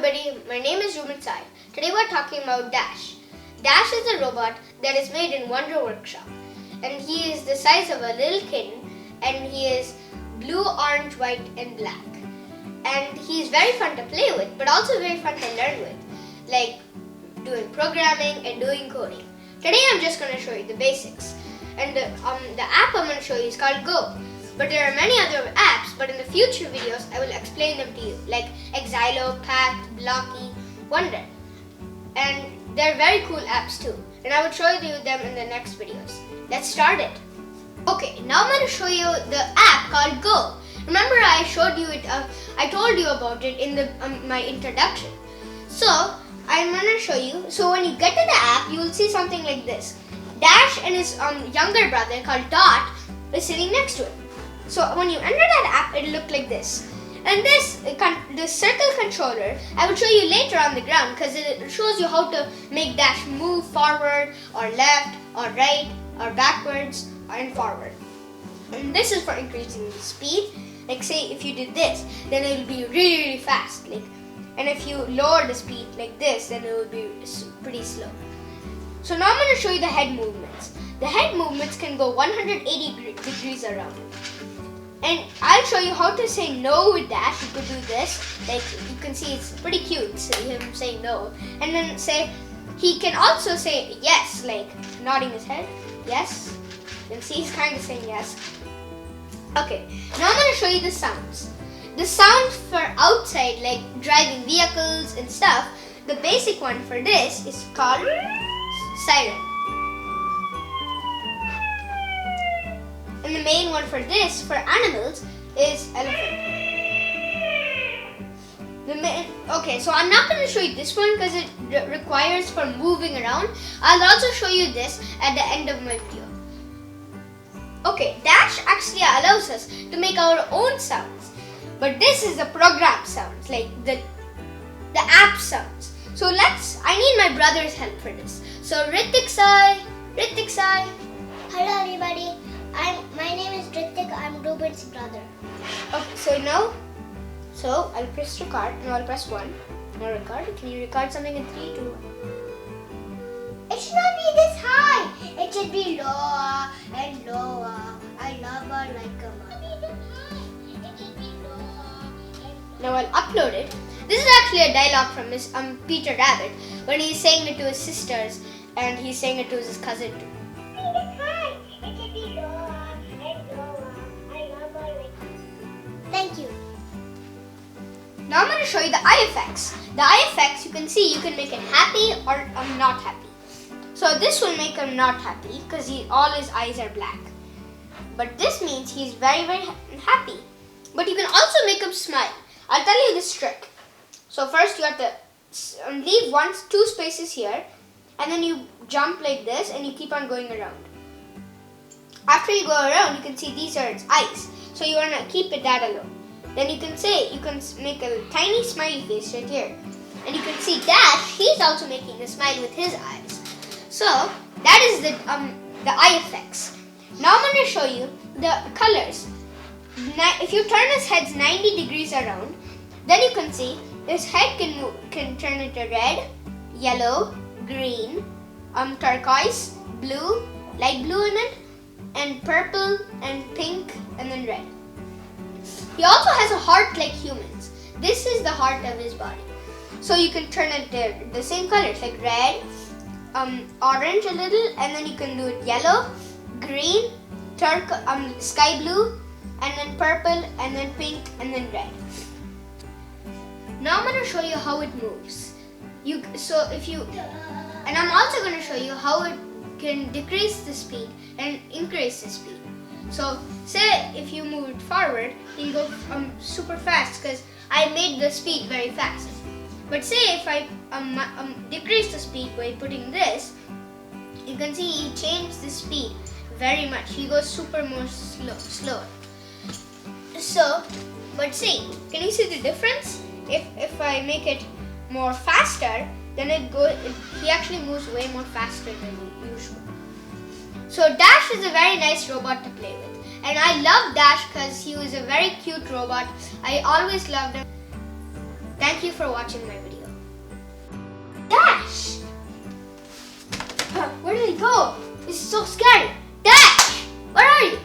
everybody, my name is Ruben Sai. Today we're talking about Dash. Dash is a robot that is made in Wonder Workshop. And he is the size of a little kitten, and he is blue, orange, white and black. And he is very fun to play with, but also very fun to learn with, like doing programming and doing coding. Today I'm just going to show you the basics. And the app I'm going to show you is called Go. But there are many other apps, but in the future videos I will explain them to you, like Exilo, Pact, Blocky, Wonder. And they're very cool apps too. And I will show you them in the next videos. Let's start it. Okay, now I'm going to show you the app called Go. Remember I showed you it, I told you about it in my introduction. So I'm going to show you. So when you get to the app, you will see something like this. Dash and his younger brother called Dot is sitting next to him. So when you enter that app, it'll look like this. And this circle controller, I will show you later on the ground because it shows you how to make Dash move forward or left or right or backwards and forward. And this is for increasing the speed. Like say if you did this, then it will be really, really fast. And if you lower the speed like this, then it will be pretty slow. So now I'm going to show you the head movements. The head movements can go 180 degrees around. And I'll show you how to say no with Dash. You could do this. Like you can see it's pretty cute, him saying no. And then he can also say yes, like nodding his head. Yes. You can see he's kind of saying yes. Okay, now I'm going to show you the sounds. The sounds for outside, like driving vehicles and stuff, the basic one for this is called siren. And the main one for this, for animals, is elephant. Okay, so I'm not going to show you this one because it requires for moving around. I'll also show you this at the end of my video. Okay, Dash actually allows us to make our own sounds. But this is the program sounds, like the app sounds. So I need my brother's help for this. So Ritik Sai. Hello everybody. My name is Ritik. I'm Ruben's brother. Okay, so I'll press record. No, I'll press 1. Now record. Can you record something in 3, 2, 1? It should not be this high. It should be lower and lower. I love her like a mommy. It should be lower and Now I'll upload it. This is actually a dialogue from Miss Peter Rabbit when he's saying it to his sisters and he's saying it to his cousin too. Thank you. Now I'm going to show you the eye effects. The eye effects, you can see you can make him happy or not happy. So this will make him not happy because all his eyes are black. But this means he's very, very happy. But you can also make him smile. I'll tell you this trick. So first you have to leave 2 spaces here and then you jump like this and you keep on going around. After you go around, you can see these are its eyes. So you want to keep it that alone. Then you can make a tiny smiley face right here. And you can see Dash, he's also making a smile with his eyes. So that is the eye effects. Now I'm going to show you the colors. If you turn his head 90 degrees around, then you can see his head can turn into red, yellow, green, turquoise, blue, light blue in it, and purple and pink and then red. He also has a heart like humans. This is the heart of his body. So you can turn it the same colors like red, orange a little, and then you can do it yellow, green, sky blue, and then purple, and then pink, and then red. Now I'm going to show you how it moves. And I'm also going to show you how it can decrease the speed and increase the speed. So say if you move it forward, you go super fast because I made the speed very fast. But say if I decrease the speed by putting this, you can see he changed the speed very much. He goes more slower. So, but see, can you see the difference? If I make it more faster, then he actually moves way more faster than usual. So Dash is a very nice robot to play with. And I love Dash because he was a very cute robot. I always loved him. Thank you for watching my video. Dash! Where did he go? This is so scary. Dash! Where are you?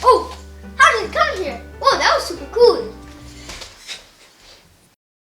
Oh, how did he come here? Oh, that was super cool.